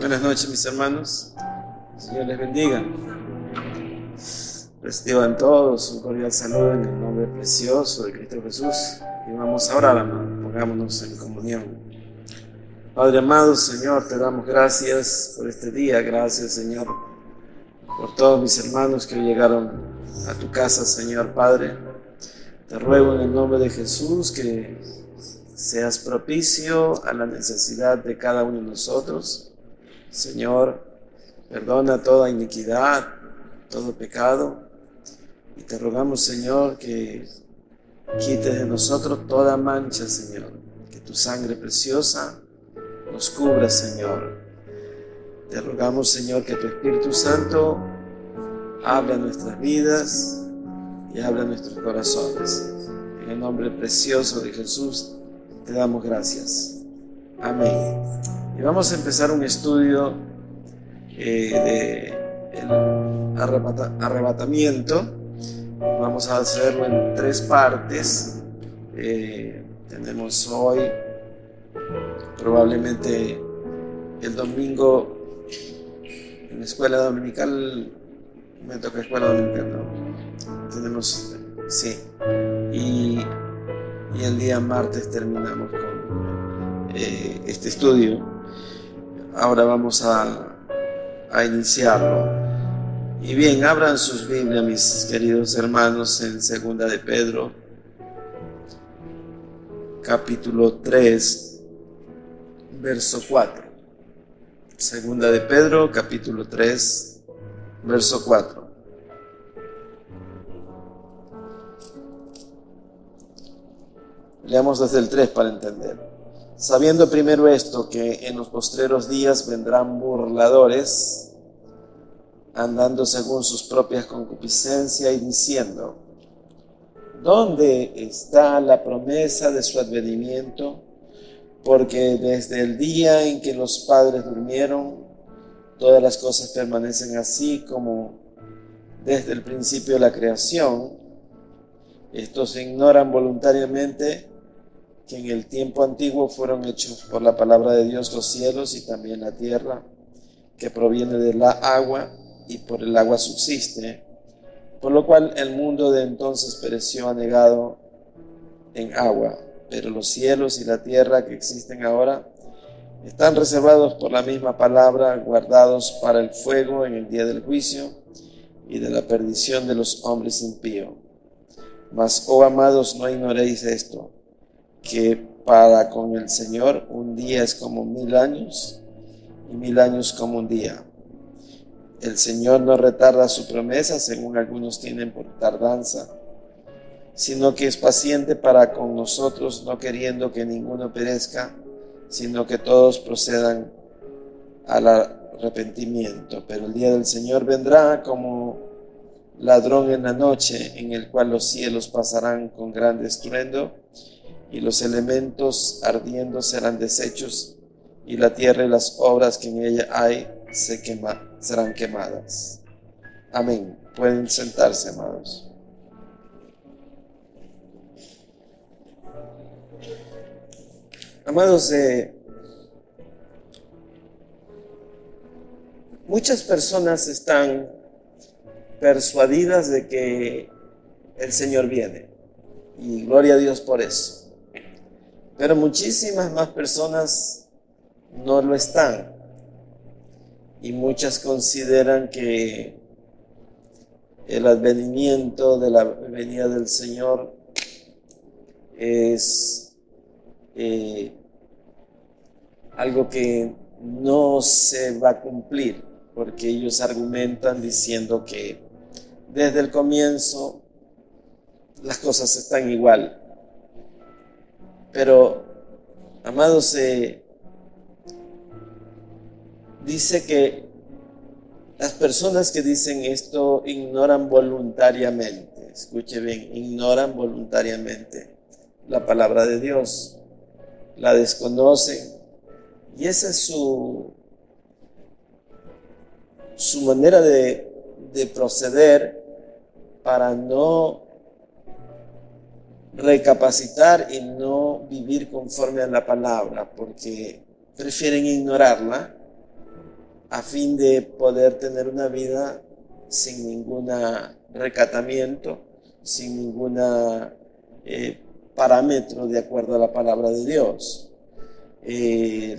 Buenas noches, mis hermanos. El Señor les bendiga. Reciban todos un cordial saludo en el nombre precioso de Cristo Jesús. Y vamos a orar, amado. Pongámonos en comunión. Padre amado, Señor, te damos gracias por este día. Gracias, Señor, por todos mis hermanos que hoy llegaron a tu casa, Señor Padre. Te ruego en el nombre de Jesús que seas propicio a la necesidad de cada uno de nosotros. Señor, perdona toda iniquidad, todo pecado, y te rogamos, Señor, que quites de nosotros toda mancha, Señor, que tu sangre preciosa nos cubra, Señor. Te rogamos, Señor, que tu Espíritu Santo hable a nuestras vidas y hable a nuestros corazones. En el nombre precioso de Jesús te damos gracias. Amén. Y vamos a empezar un estudio de el arrebatamiento. Vamos a hacerlo en 3 partes. Tenemos hoy, probablemente el domingo, en la escuela dominical, me toca escuela dominical, ¿no? Tenemos, sí. Y el día martes terminamos con este estudio. Ahora vamos a iniciarlo. Y bien, abran sus Biblias, mis queridos hermanos, en 2 de Pedro, capítulo 3, verso 4. 2 de Pedro, capítulo 3, verso 4. Leamos desde el 3 para entender. Sabiendo primero esto, que en los postreros días vendrán burladores, andando según sus propias concupiscencias y diciendo: ¿dónde está la promesa de su advenimiento? Porque desde el día en que los padres durmieron, todas las cosas permanecen así como desde el principio de la creación. Estos ignoran voluntariamente que en el tiempo antiguo fueron hechos por la palabra de Dios los cielos y también la tierra, que proviene de la agua y por el agua subsiste, por lo cual el mundo de entonces pereció anegado en agua, pero los cielos y la tierra que existen ahora están reservados por la misma palabra, guardados para el fuego en el día del juicio y de la perdición de los hombres impíos. Mas, oh amados, no ignoréis esto, que para con el Señor un día es como 1000 años y 1000 años como un día. El Señor no retarda su promesa, según algunos tienen por tardanza, sino que es paciente para con nosotros, no queriendo que ninguno perezca, sino que todos procedan al arrepentimiento. Pero el día del Señor vendrá como ladrón en la noche, en el cual los cielos pasarán con gran estruendo, y los elementos ardiendo serán deshechos, y la tierra y las obras que en ella hay serán quemadas. Amén. Pueden sentarse, amados. Amados, muchas personas están persuadidas de que el Señor viene, y gloria a Dios por eso. Pero muchísimas más personas no lo están, y muchas consideran que el advenimiento de la venida del Señor es algo que no se va a cumplir, porque ellos argumentan diciendo que desde el comienzo las cosas están igual. Pero, amados, dice que las personas que dicen esto ignoran voluntariamente, escuche bien, ignoran voluntariamente la palabra de Dios, la desconocen, y esa es su manera de proceder para no recapacitar y no vivir conforme a la palabra, porque prefieren ignorarla a fin de poder tener una vida sin ningún recatamiento, sin ningún parámetro de acuerdo a la palabra de Dios.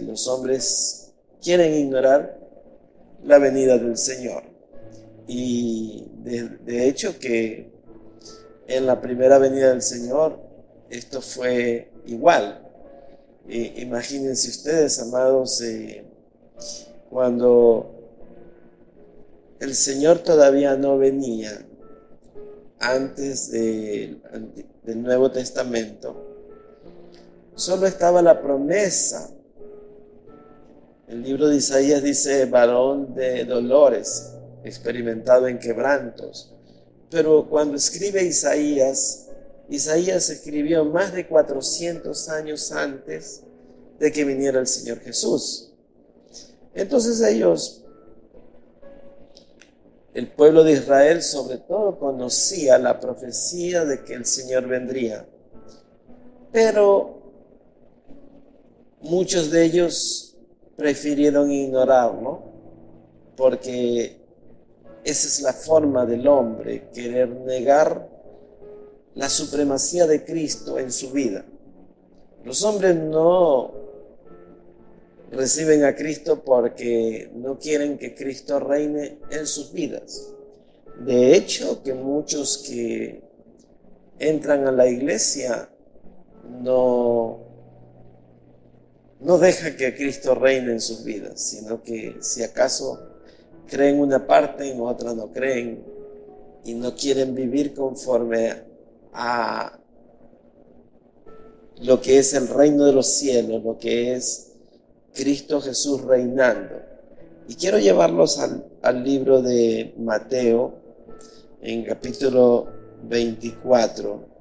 Los hombres quieren ignorar la venida del Señor. Y de hecho que en la primera venida del Señor esto fue igual. Imagínense ustedes, amados, cuando el Señor todavía no venía, antes del Nuevo Testamento, solo estaba la promesa. El libro de Isaías dice: varón de dolores, experimentado en quebrantos. Pero cuando escribe Isaías escribió más de 400 años antes de que viniera el Señor Jesús. Entonces el pueblo de Israel sobre todo conocía la profecía de que el Señor vendría. Pero muchos de ellos prefirieron ignorarlo, porque esa es la forma del hombre, querer negar la supremacía de Cristo en su vida. Los hombres no reciben a Cristo porque no quieren que Cristo reine en sus vidas. De hecho, que muchos que entran a la iglesia no dejan que Cristo reine en sus vidas, sino que si acaso creen una parte, en otra no creen, y no quieren vivir conforme a lo que es el reino de los cielos, lo que es Cristo Jesús reinando. Y quiero llevarlos al libro de Mateo, en capítulo 24.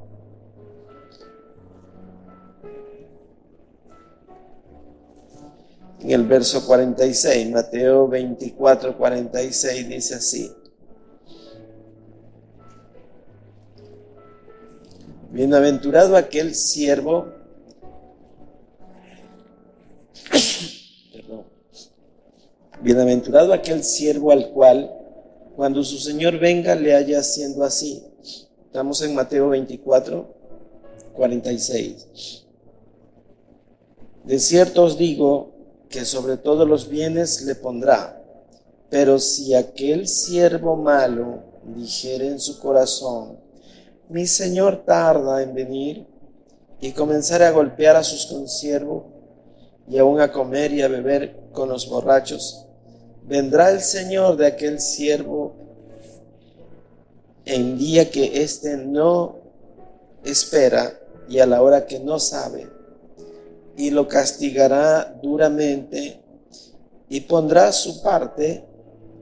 En el verso 46, Mateo 24, 46 dice así: bienaventurado aquel siervo, bienaventurado aquel siervo al cual, cuando su Señor venga, le haya haciendo así. Estamos en Mateo 24, 46. De cierto os digo que sobre todos los bienes le pondrá. Pero si aquel siervo malo dijere en su corazón: mi Señor tarda en venir, y comenzare a golpear a sus consiervos, y aún a comer y a beber con los borrachos, vendrá el Señor de aquel siervo en día que éste no espera y a la hora que no sabe, y lo castigará duramente, y pondrá su parte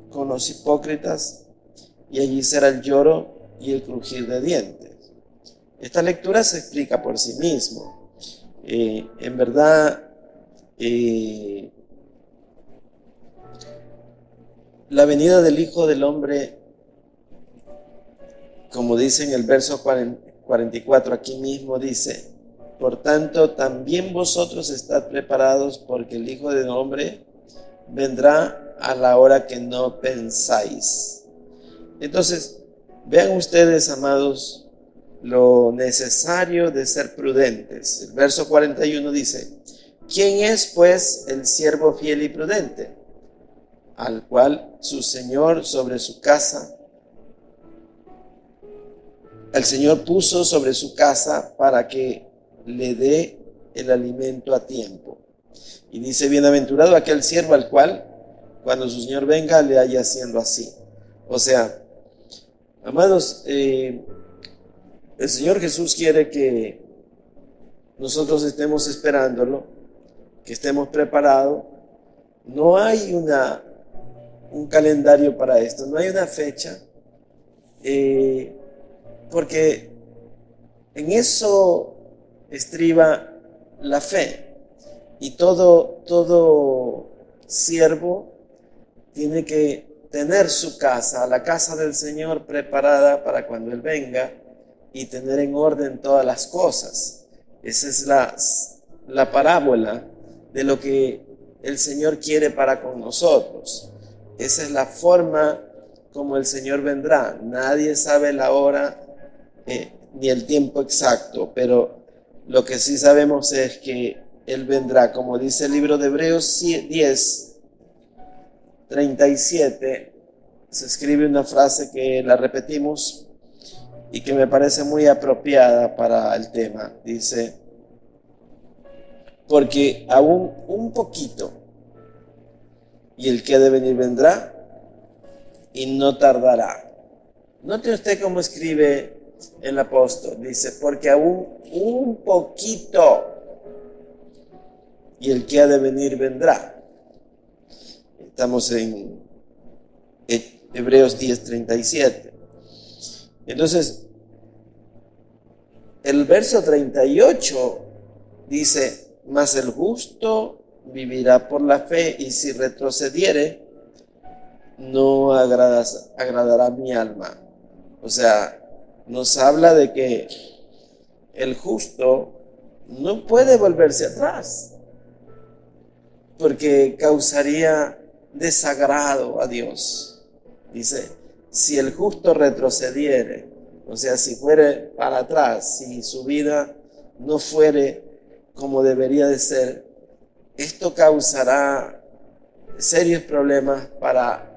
con los hipócritas, y allí será el lloro y el crujir de dientes. Esta lectura se explica por sí mismo. En verdad, la venida del Hijo del Hombre, como dice en el verso 44, aquí mismo dice: por tanto, también vosotros estad preparados, porque el Hijo del Hombre vendrá a la hora que no pensáis. Entonces, vean ustedes, amados, lo necesario de ser prudentes. El verso 41 dice: ¿quién es, pues, el siervo fiel y prudente, al cual su Señor sobre su casa, el Señor puso sobre su casa para que le dé el alimento a tiempo? Y dice: bienaventurado aquel siervo al cual, cuando su Señor venga, le haya haciendo así. O sea, amados, el Señor Jesús quiere que nosotros estemos esperándolo, que estemos preparados. No hay un calendario para esto, no hay una fecha, porque en eso estriba la fe. Y todo siervo tiene que tener su casa, la casa del Señor, preparada para cuando Él venga, y tener en orden todas las cosas. Esa es la parábola de lo que el Señor quiere para con nosotros. Esa es la forma como el Señor vendrá. Nadie sabe la hora ni el tiempo exacto, pero lo que sí sabemos es que Él vendrá, como dice el libro de Hebreos 10:37, se escribe una frase que la repetimos y que me parece muy apropiada para el tema. Dice, porque aún un poquito, y el que ha de venir vendrá, y no tardará. Note usted cómo escribe el apóstol. Dice, porque aún un poquito, y el que ha de venir vendrá. Estamos en Hebreos 10:37. Entonces, el verso 38 dice, mas el justo vivirá por la fe, y si retrocediere, no agradará mi alma. O sea, nos habla de que el justo no puede volverse atrás, porque causaría desagrado a Dios. Dice, si el justo retrocediere, o sea, si fuere para atrás, si su vida no fuere como debería de ser, esto causará serios problemas para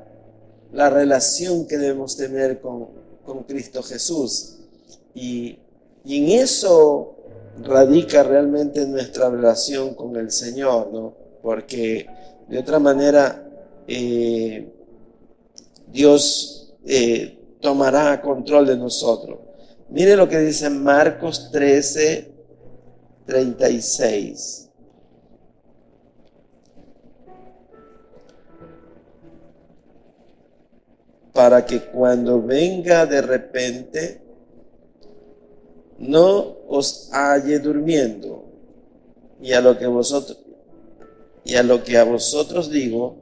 la relación que debemos tener con Cristo Jesús. Y en eso radica realmente nuestra relación con el Señor, ¿no? Porque de otra manera Dios tomará control de nosotros. Mire lo que dice Marcos 13:36. Para que cuando venga de repente no os halle durmiendo, y a lo que a vosotros digo,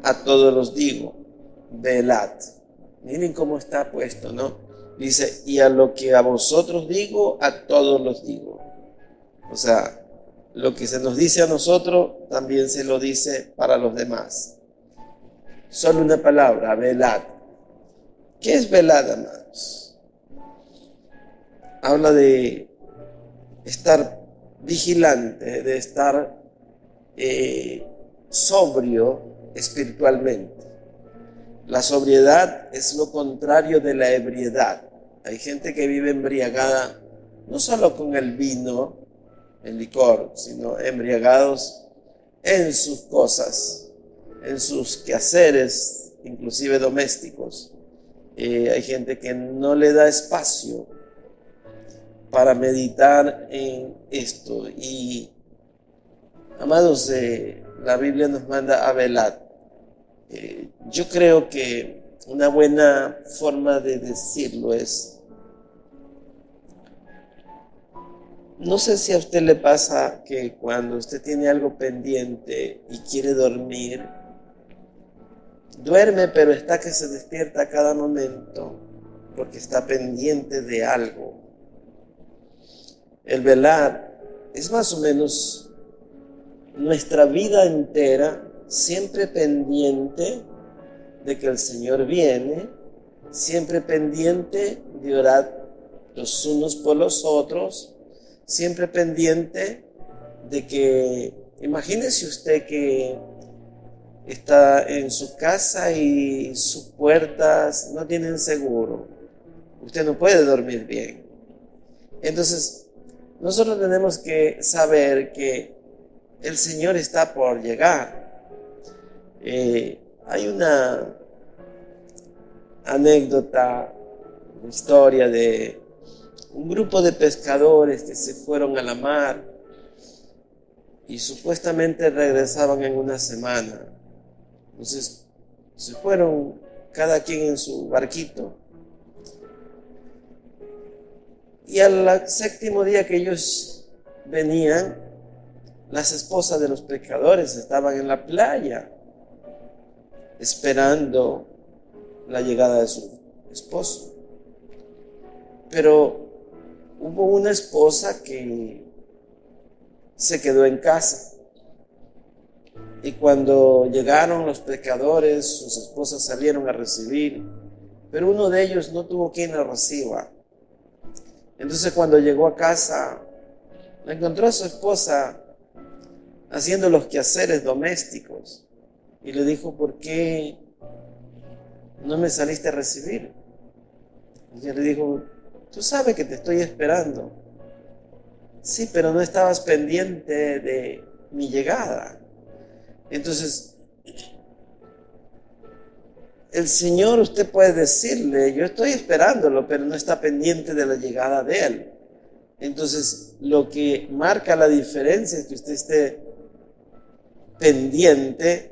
a todos los digo, velad. Miren cómo está puesto, ¿no? Dice, y a lo que a vosotros digo, a todos los digo. O sea, lo que se nos dice a nosotros, también se lo dice para los demás. Solo una palabra, velad. ¿Qué es velad, amados? Habla de estar vigilante, de estar sobrio espiritualmente. La sobriedad es lo contrario de la ebriedad. Hay gente que vive embriagada no solo con el vino, el licor, sino embriagados en sus cosas, en sus quehaceres, inclusive domésticos. Hay gente que no le da espacio para meditar en esto. Y, amados, la Biblia nos manda a velar. Yo creo que una buena forma de decirlo es, no sé si a usted le pasa que cuando usted tiene algo pendiente y quiere dormir, duerme, pero está que se despierta a cada momento porque está pendiente de algo. El velar es más o menos nuestra vida entera, siempre pendiente de que el Señor viene, siempre pendiente de orar los unos por los otros, siempre pendiente de que, imagínese usted que está en su casa y sus puertas no tienen seguro, usted no puede dormir bien. Entonces, nosotros tenemos que saber que el Señor está por llegar. Hay una anécdota, una historia de un grupo de pescadores que se fueron a la mar y supuestamente regresaban en una semana. Entonces se fueron cada quien en su barquito. Y al séptimo día que ellos venían, las esposas de los pescadores estaban en la playa esperando la llegada de su esposo. Pero hubo una esposa que se quedó en casa Y cuando llegaron los pescadores, sus esposas salieron a recibir, pero uno de ellos no tuvo quien lo reciba. Entonces cuando llegó a casa, encontró a su esposa haciendo los quehaceres domésticos y le dijo: ¿por qué no me saliste a recibir? Y ella le dijo: tú sabes que te estoy esperando. Sí, pero no estabas pendiente de mi llegada. Entonces, el Señor, usted puede decirle: yo estoy esperándolo, pero no está pendiente de la llegada de Él. Entonces, lo que marca la diferencia es que usted esté pendiente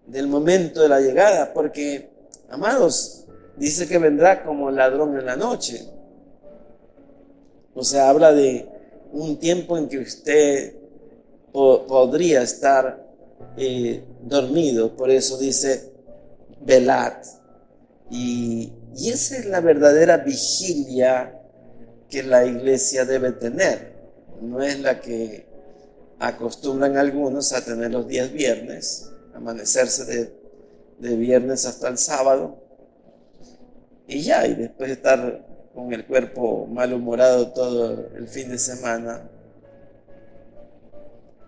del momento de la llegada, porque, amados, dice que vendrá como ladrón en la noche. O sea, habla de un tiempo en que usted podría estar dormido. Por eso dice: velad. Y esa es la verdadera vigilia que la iglesia debe tener. No es la que acostumbran algunos a tener los días viernes, amanecerse de viernes hasta el sábado y ya, y después estar con el cuerpo malhumorado todo el fin de semana.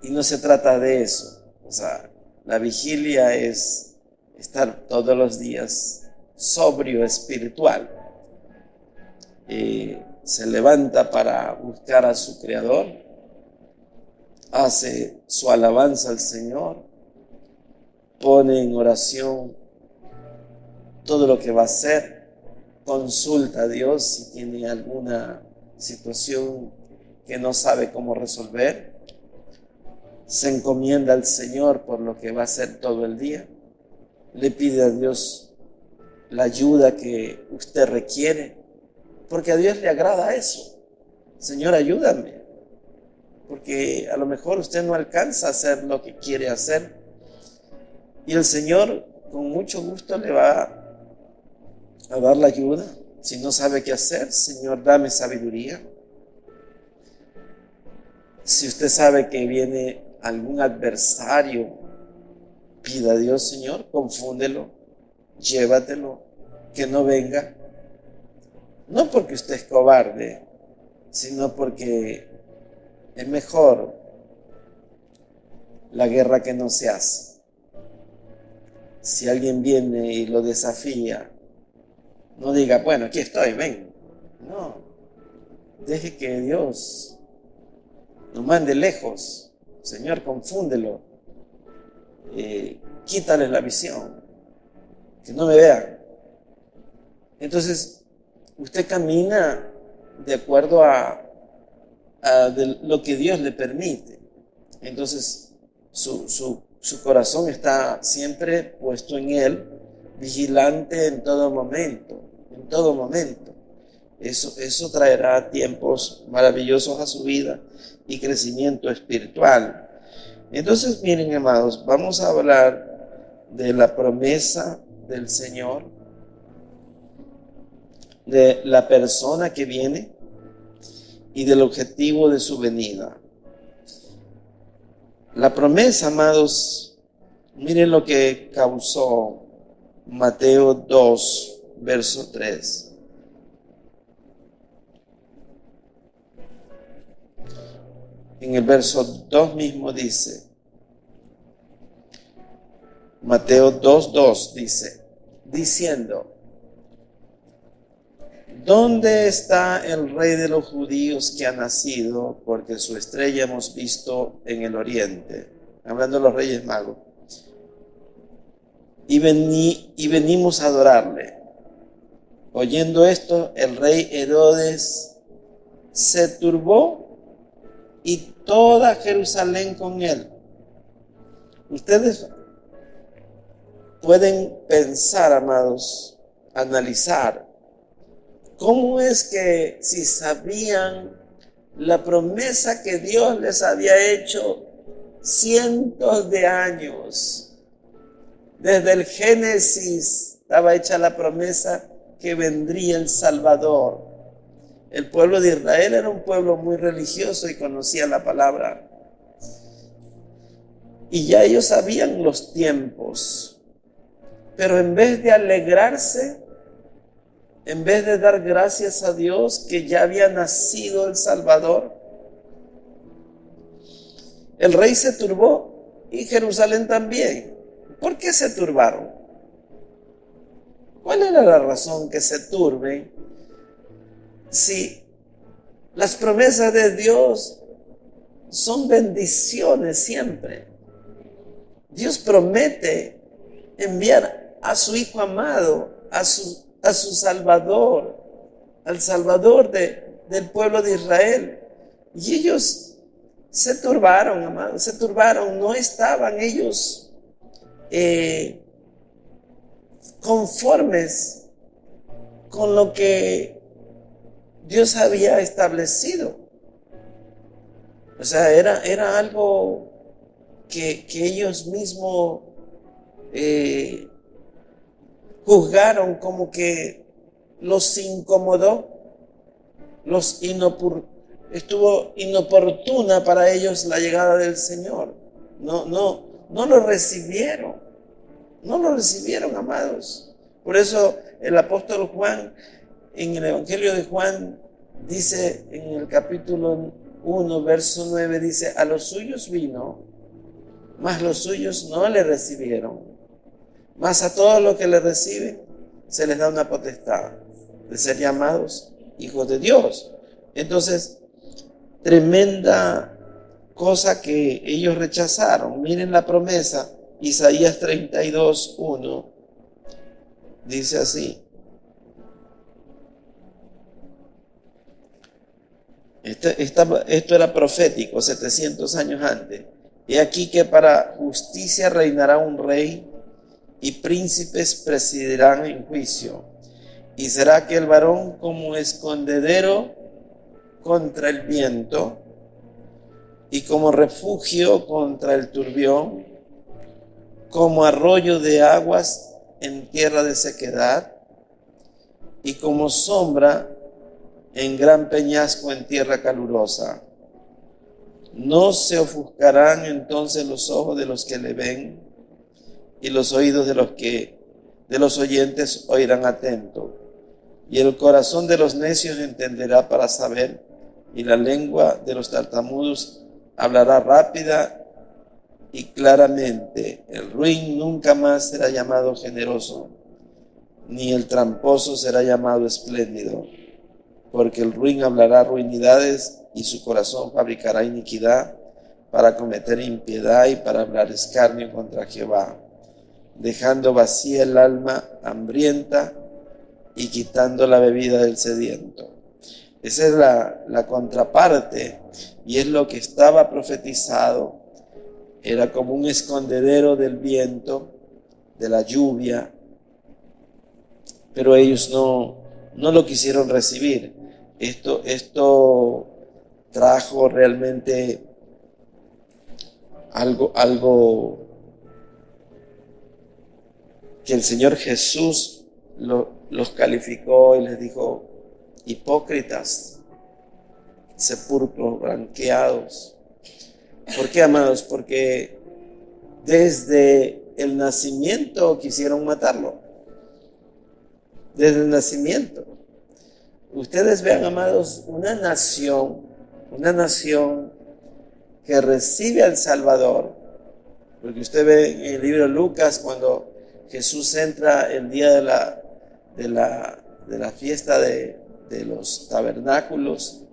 Y no se trata de eso. O sea, la vigilia es estar todos los días sobrio espiritual. Se levanta para buscar a su Creador, hace su alabanza al Señor, pone en oración todo lo que va a hacer, consulta a Dios si tiene alguna situación que no sabe cómo resolver, se encomienda al Señor por lo que va a hacer todo el día, le pide a Dios la ayuda que usted requiere, porque a Dios le agrada eso. Señor, ayúdame, porque a lo mejor usted no alcanza a hacer lo que quiere hacer, y el Señor con mucho gusto le va a dar la ayuda. Si no sabe qué hacer: Señor, dame sabiduría. Si usted sabe que viene algún adversario, pida a Dios: Señor, confúndelo, llévatelo, que no venga. No porque usted es cobarde, sino porque es mejor la guerra que no se hace. Si alguien viene y lo desafía, no diga: bueno, aquí estoy, ven. No, deje que Dios nos mande lejos. Señor, confúndelo, quítale la visión, que no me vean. Entonces, usted camina de acuerdo a de lo que Dios le permite. Entonces, su corazón está siempre puesto en Él, vigilante en todo momento, en todo momento. Eso traerá tiempos maravillosos a su vida y crecimiento espiritual. Entonces, miren, amados, vamos a hablar de la promesa del Señor, de la persona que viene y del objetivo de su venida. La promesa, amados, miren lo que causó Mateo 2, verso 3. En el verso 2 mismo dice, Mateo 2:2 dice, diciendo: ¿dónde está el rey de los judíos que ha nacido? Porque su estrella hemos visto en el oriente. Hablando de los reyes magos. Y venimos a adorarle. Oyendo esto, el rey Herodes se turbó y toda Jerusalén con él. Ustedes pueden pensar, amados, analizar, ¿cómo es que si sabían la promesa que Dios les había hecho cientos de años? Desde el Génesis estaba hecha la promesa que vendría el Salvador. El pueblo de Israel era un pueblo muy religioso y conocía la palabra. y ya ellos sabían los tiempos, pero en vez de alegrarse, en vez de dar gracias a Dios que ya había nacido el Salvador, el rey se turbó y Jerusalén también. ¿Por qué se turbaron? ¿Cuál era la razón que se turben si las promesas de Dios son bendiciones siempre? Dios promete enviar a su Hijo amado, a su Salvador, al Salvador del pueblo de Israel. Y ellos se turbaron, amados, se turbaron. No estaban ellos conformes con lo que Dios había establecido. O sea, era algo que ellos mismos juzgaron como que los incomodó, estuvo inoportuna para ellos la llegada del Señor. No lo recibieron. No lo recibieron, amados. Por eso el apóstol Juan, en el Evangelio de Juan, dice en el capítulo 1, verso 9, dice: a los suyos vino, mas los suyos no le recibieron. Mas a todos los que le reciben, se les da una potestad de ser llamados hijos de Dios. Entonces, tremenda cosa que ellos rechazaron. Miren la promesa, Isaías 32:1, dice así. Esto era profético 700 años antes. He aquí que para justicia reinará un rey, y príncipes presidirán en juicio. Y será aquel varón como escondedero contra el viento, y como refugio contra el turbión, como arroyo de aguas en tierra de sequedad, y como sombra en gran peñasco en tierra calurosa. No se ofuscarán entonces los ojos de los que le ven, y los oídos de los oyentes oirán atento. Y el corazón de los necios entenderá para saber, y la lengua de los tartamudos hablará rápida y claramente. El ruin nunca más será llamado generoso, ni el tramposo será llamado espléndido, porque el ruin hablará ruinidades, y su corazón fabricará iniquidad para cometer impiedad y para hablar escarnio contra Jehová, dejando vacía el alma hambrienta y quitando la bebida del sediento. Esa es la contraparte, y es lo que estaba profetizado. Era como un escondedero del viento, de la lluvia, pero ellos no lo quisieron recibir. Esto trajo realmente algo que el Señor Jesús los calificó y les dijo: hipócritas, sepulcros blanqueados. ¿Por qué, amados? Porque desde el nacimiento quisieron matarlo. Desde el nacimiento. Ustedes vean, amados, una nación que recibe al Salvador, porque usted ve en el libro de Lucas cuando Jesús entra el día de la fiesta de los tabernáculos,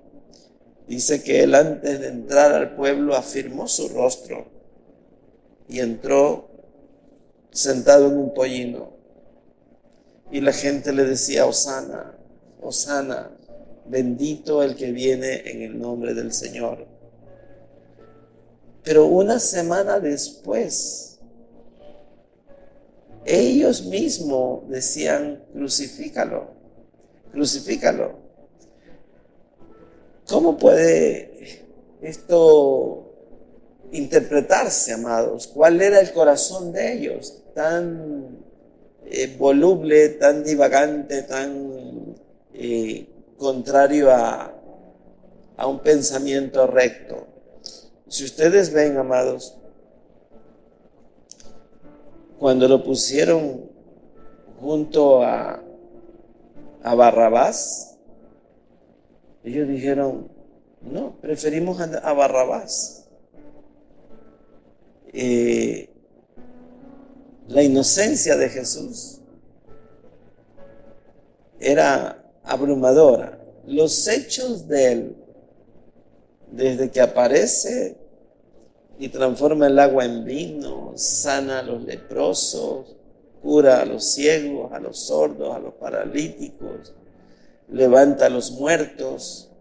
dice que él, antes de entrar al pueblo, afirmó su rostro y entró sentado en un pollino, y la gente le decía: Hosana, Hosana, bendito el que viene en el nombre del Señor. Pero una semana después, ellos mismos decían: crucifícalo, crucifícalo. ¿Cómo puede esto interpretarse, amados? ¿Cuál era el corazón de ellos? Tan voluble, tan divagante, tan contrario a un pensamiento recto. Si ustedes ven, amados, Cuando lo pusieron junto a Barrabás, ellos dijeron, no, preferimos a Barrabás. La inocencia de Jesús era abrumadora. Los hechos de él, desde que aparece y transforma el agua en vino, sana a los leprosos, cura a los ciegos, a los sordos, a los paralíticos, levanta a los muertos.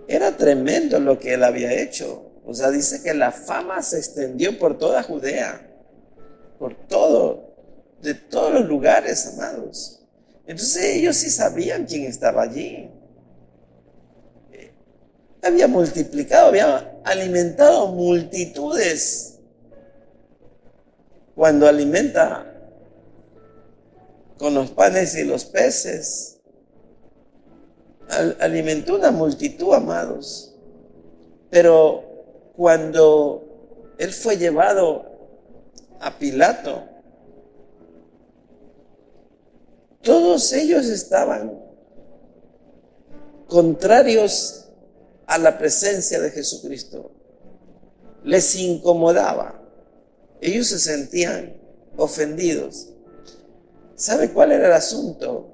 Era tremendo lo que él había hecho. O sea, dice que la fama se extendió por toda Judea, de todos los lugares, amados. Entonces ellos sí sabían quién estaba allí. Había multiplicado, había alimentado multitudes. Cuando alimenta con los panes y los peces, alimentó una multitud, amados. Pero cuando él fue llevado a Pilato, todos ellos estaban contrarios a la presencia de Jesucristo. Les incomodaba. Ellos se sentían ofendidos. ¿Sabe cuál era el asunto?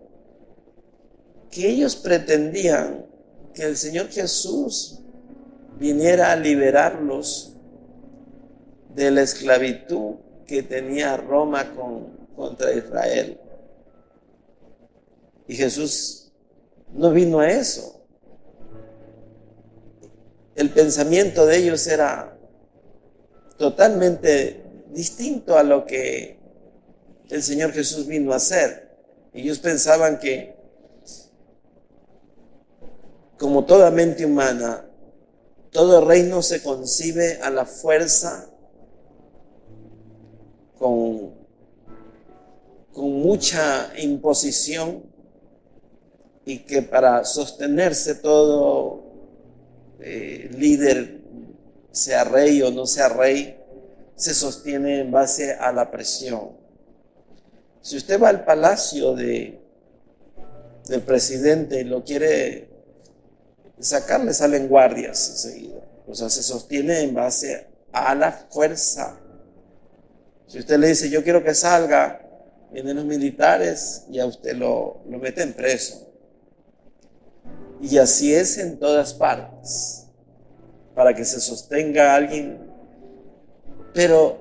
Que ellos pretendían que el Señor Jesús viniera a liberarlos de la esclavitud que tenía Roma contra Israel. Y Jesús no vino a eso. El pensamiento de ellos era totalmente distinto a lo que el Señor Jesús vino a hacer. Ellos pensaban que, como toda mente humana, todo reino se concibe a la fuerza, con mucha imposición, y que para sostenerse todo líder, sea rey o no sea rey, se sostiene en base a la presión. Si usted va al palacio del presidente y lo quiere sacar, le salen guardias enseguida. O sea, se sostiene en base a la fuerza. Si usted le dice, yo quiero que salga, vienen los militares y a usted lo meten preso. Y así es en todas partes, para que se sostenga alguien. Pero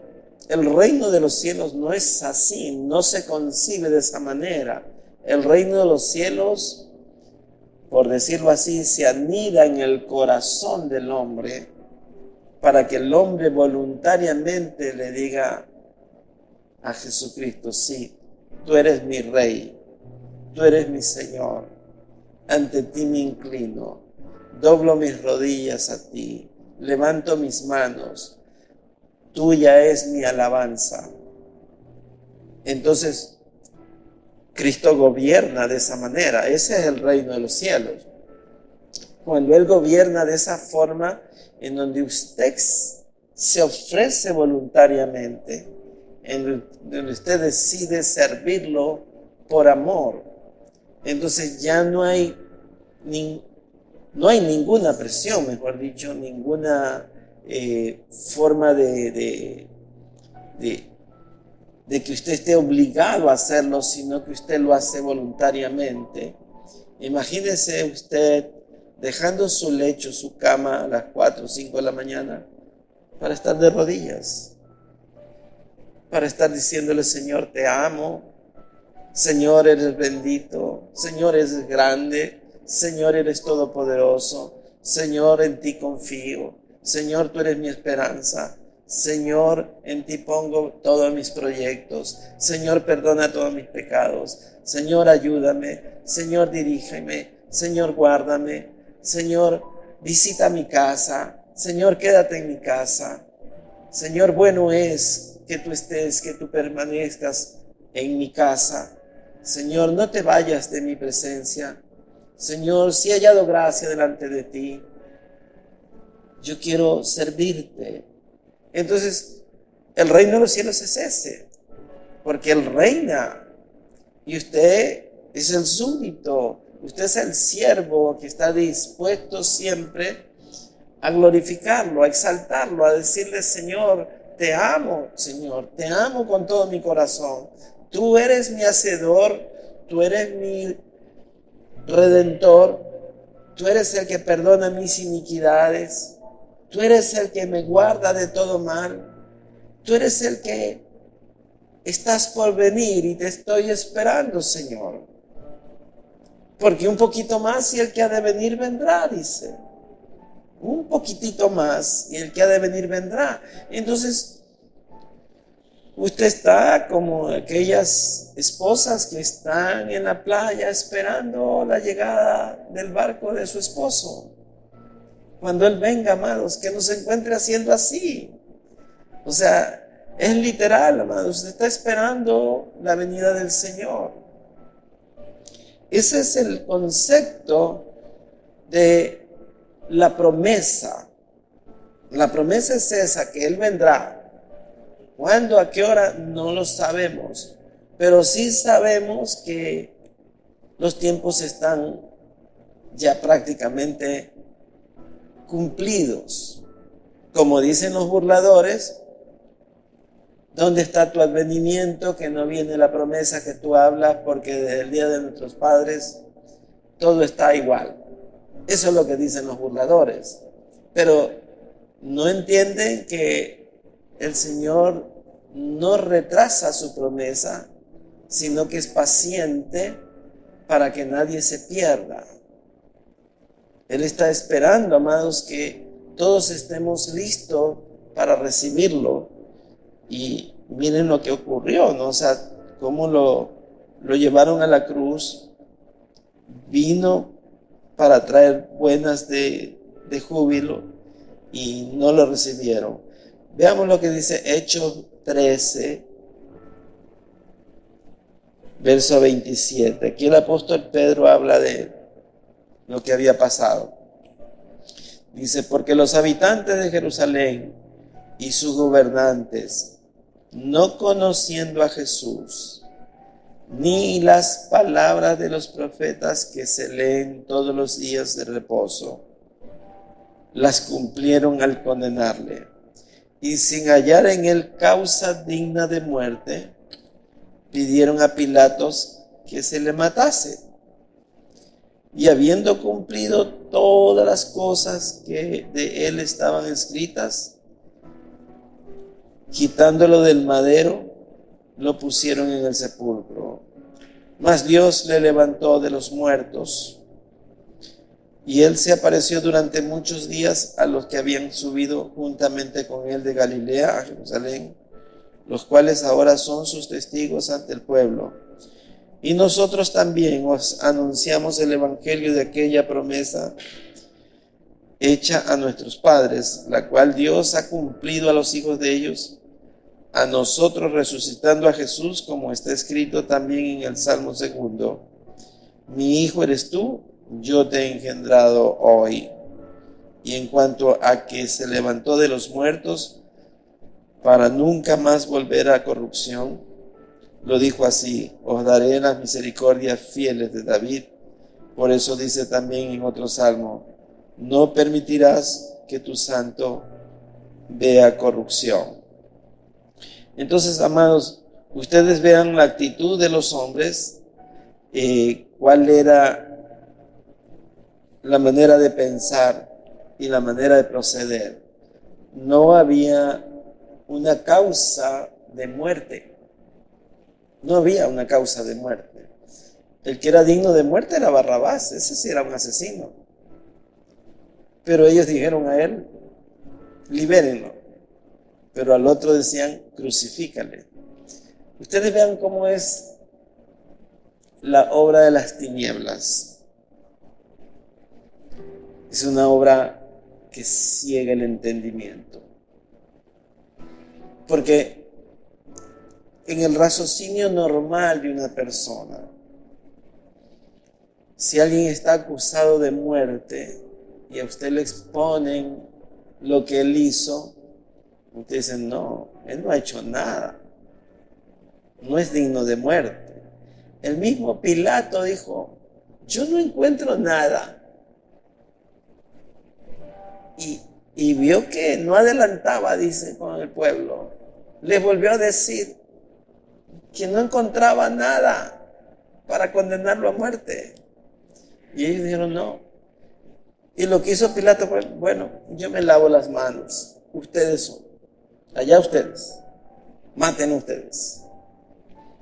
el reino de los cielos no es así, no se concibe de esa manera. El reino de los cielos, por decirlo así, se anida en el corazón del hombre, para que el hombre voluntariamente le diga a Jesucristo, sí, tú eres mi rey, tú eres mi Señor. Ante ti me inclino, doblo mis rodillas a ti, levanto mis manos, tuya es mi alabanza. Entonces, Cristo gobierna de esa manera. Ese es el reino de los cielos. Cuando Él gobierna de esa forma, en donde usted se ofrece voluntariamente, en donde usted decide servirlo por amor, entonces ya no hay ninguna presión, mejor dicho, ninguna forma de que usted esté obligado a hacerlo, sino que usted lo hace voluntariamente. Imagínese usted dejando su lecho, su cama a las 4 o 5 de la mañana para estar de rodillas, para estar diciéndole, Señor, te amo, Señor, eres bendito, Señor, eres grande, Señor, eres todopoderoso, Señor, en ti confío, Señor, tú eres mi esperanza, Señor, en ti pongo todos mis proyectos, Señor, perdona todos mis pecados, Señor, ayúdame, Señor, dirígeme, Señor, guárdame, Señor, visita mi casa, Señor, quédate en mi casa, Señor, bueno es que tú estés, que tú permanezcas en mi casa. Señor, no te vayas de mi presencia. Señor, si he hallado gracia delante de ti, yo quiero servirte. Entonces, el reino de los cielos es ese, porque Él reina y usted es el súbdito, usted es el siervo que está dispuesto siempre a glorificarlo, a exaltarlo, a decirle: Señor, Señor, te amo con todo mi corazón. Tú eres mi hacedor, tú eres mi redentor, tú eres el que perdona mis iniquidades, tú eres el que me guarda de todo mal, tú eres el que estás por venir y te estoy esperando, Señor. Porque un poquito más y el que ha de venir vendrá, dice. Un poquitito más y el que ha de venir vendrá. Entonces, usted está como aquellas esposas que están en la playa esperando la llegada del barco de su esposo. Cuando Él venga, amados, que nos encuentre haciendo así. O sea, es literal, amados. Usted está esperando la venida del Señor. Ese es el concepto de la promesa. La promesa es esa, que Él vendrá. ¿Cuándo, a qué hora? No lo sabemos. Pero sí sabemos que los tiempos están ya prácticamente cumplidos. Como dicen los burladores: ¿dónde está tu advenimiento? Que no viene la promesa que tú hablas, porque desde el día de nuestros padres todo está igual. Eso es lo que dicen los burladores. Pero no entienden que el Señor no retrasa su promesa, sino que es paciente para que nadie se pierda. Él está esperando, amados, que todos estemos listos para recibirlo. Y miren lo que ocurrió, ¿no? O sea, cómo lo llevaron a la cruz. Vino para traer buenas de júbilo y no lo recibieron. Veamos lo que dice Hechos 13, verso 27. Aquí el apóstol Pedro habla de lo que había pasado. Dice: porque los habitantes de Jerusalén y sus gobernantes, no conociendo a Jesús, ni las palabras de los profetas que se leen todos los días de reposo, las cumplieron al condenarle, y sin hallar en él causa digna de muerte, pidieron a Pilatos que se le matase. Y habiendo cumplido todas las cosas que de él estaban escritas, quitándolo del madero, lo pusieron en el sepulcro. Mas Dios le levantó de los muertos, y él se apareció durante muchos días a los que habían subido juntamente con él de Galilea a Jerusalén, los cuales ahora son sus testigos ante el pueblo. Y nosotros también os anunciamos el evangelio de aquella promesa hecha a nuestros padres, la cual Dios ha cumplido a los hijos de ellos, a nosotros resucitando a Jesús, como está escrito también en el Salmo 2: mi hijo eres tú, yo te he engendrado hoy. Y en cuanto a que se levantó de los muertos para nunca más volver a corrupción, lo dijo así: os daré las misericordias fieles de David. Por eso dice también en otro salmo: no permitirás que tu santo vea corrupción. Entonces, amados, ustedes vean la actitud de los hombres, cuál era la manera de pensar y la manera de proceder. No había una causa de muerte. No había una causa de muerte. El que era digno de muerte era Barrabás. Ese sí era un asesino. Pero ellos dijeron a él: libérenlo. Pero al otro decían: crucifícale. Ustedes vean cómo es la obra de las tinieblas. Es una obra que ciega el entendimiento. Porque en el raciocinio normal de una persona, si alguien está acusado de muerte y a usted le exponen lo que él hizo, Ustedes dicen, no, él no ha hecho nada, no es digno de muerte. El mismo Pilato dijo, yo no encuentro nada. Y vio que no adelantaba, dice, con el pueblo. Le volvió a decir que no encontraba nada para condenarlo a muerte. Y ellos dijeron, no. Y lo que hizo Pilato fue, bueno, yo me lavo las manos. Ustedes son. Allá ustedes. Maten ustedes.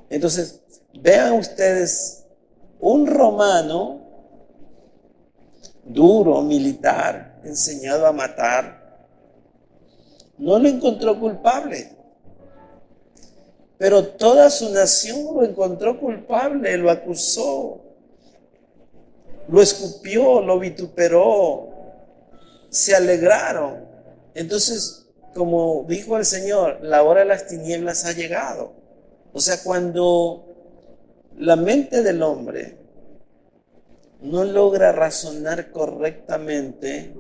Entonces, vean ustedes, un romano duro, militar, enseñado a matar, no lo encontró culpable. Pero toda su nación lo encontró culpable, lo acusó, lo escupió, lo vituperó, se alegraron. Entonces, como dijo el Señor, la hora de las tinieblas ha llegado. O sea, cuando la mente del hombre no logra razonar correctamente,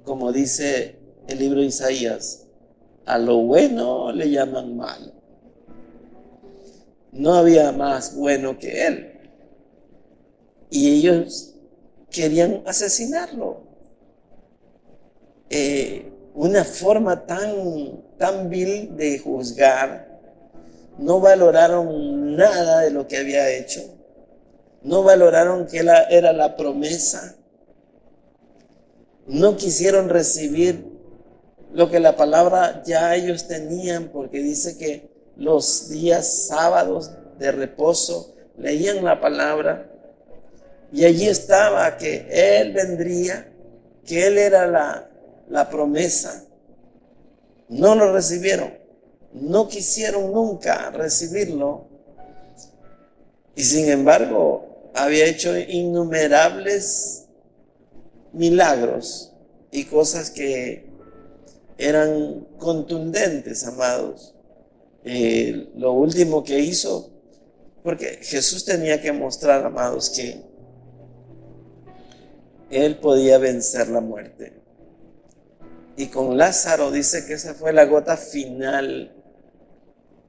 como dice el libro de Isaías, a lo bueno le llaman malo. No había más bueno que él. Y ellos querían asesinarlo. Una forma tan vil de juzgar. No valoraron nada de lo que había hecho. No valoraron que era la promesa. No quisieron recibir lo que la palabra ya ellos tenían, porque dice que los días sábados de reposo leían la palabra y allí estaba que Él vendría, que Él era la promesa. No lo recibieron, no quisieron nunca recibirlo y sin embargo había hecho innumerables milagros y cosas que eran contundentes, amados. Lo último que hizo, porque Jesús tenía que mostrar, amados, que Él podía vencer la muerte. Y con Lázaro dice que esa fue la gota final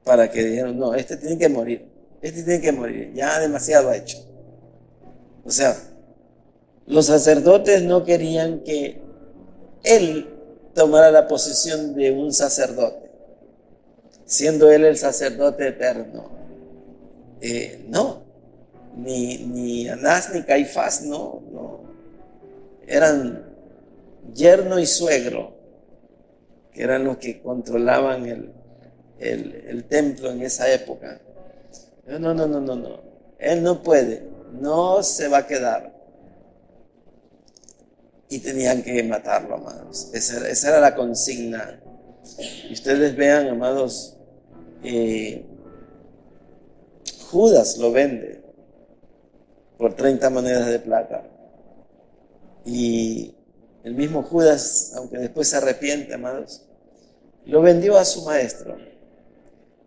para que dijeron, no, este tiene que morir, ya demasiado ha hecho. O sea, los sacerdotes no querían que Él tomara la posición de un sacerdote, siendo Él el sacerdote eterno. No, ni Anás ni Caifás, no. Eran yerno y suegro, que eran los que controlaban el templo en esa época. No. Él no puede, no se va a quedar. Y tenían que matarlo, amados. Esa era la consigna. Y ustedes vean, amados, Judas lo vende por 30 monedas de plata. Y el mismo Judas, aunque después se arrepiente, amados, lo vendió a su maestro.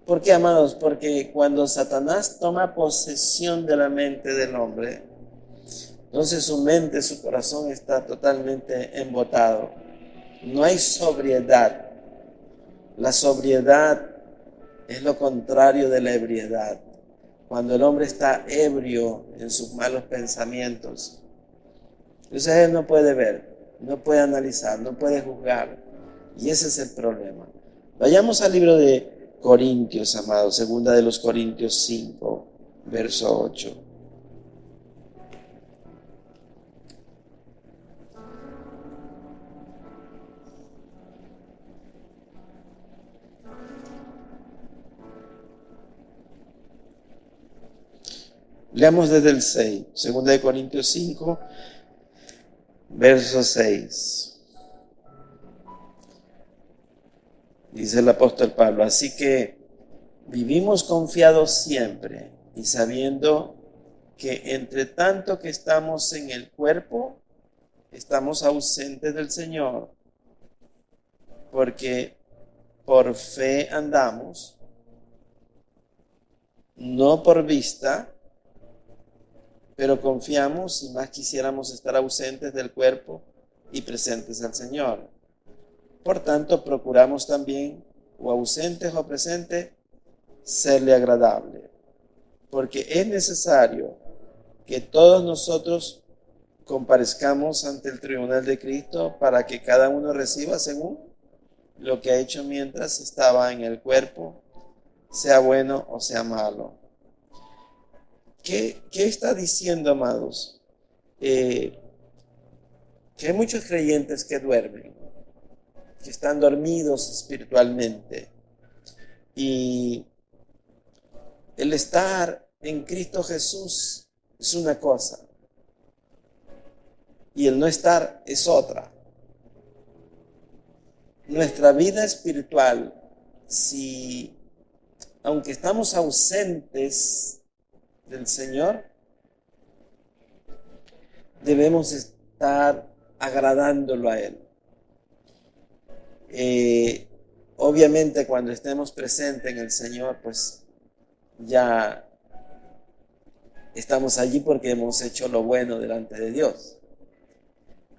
¿Por qué, amados? Porque cuando Satanás toma posesión de la mente del hombre, entonces su mente, su corazón está totalmente embotado. No hay sobriedad. La sobriedad es lo contrario de la ebriedad. Cuando el hombre está ebrio en sus malos pensamientos, entonces él no puede ver, no puede analizar, no puede juzgar. Y ese es el problema. Vayamos al libro de Corintios, amados, segunda de los Corintios 5, verso 8. Leamos desde el 6, segunda de Corintios 5, verso 6. Dice el apóstol Pablo, así que vivimos confiados siempre y sabiendo que entre tanto que estamos en el cuerpo, estamos ausentes del Señor, porque por fe andamos, no por vista, pero confiamos y más quisiéramos estar ausentes del cuerpo y presentes al Señor. Por tanto, procuramos también, o ausentes o presentes, serle agradable, porque es necesario que todos nosotros comparezcamos ante el tribunal de Cristo para que cada uno reciba según lo que ha hecho mientras estaba en el cuerpo, sea bueno o sea malo. ¿Qué está diciendo, amados? Que hay muchos creyentes que duermen, que están dormidos espiritualmente. Y el estar en Cristo Jesús es una cosa y el no estar es otra. Nuestra vida espiritual, si aunque estamos ausentes del Señor, debemos estar agradándolo a Él. Obviamente cuando estemos presentes en el Señor, pues ya estamos allí porque hemos hecho lo bueno delante de Dios.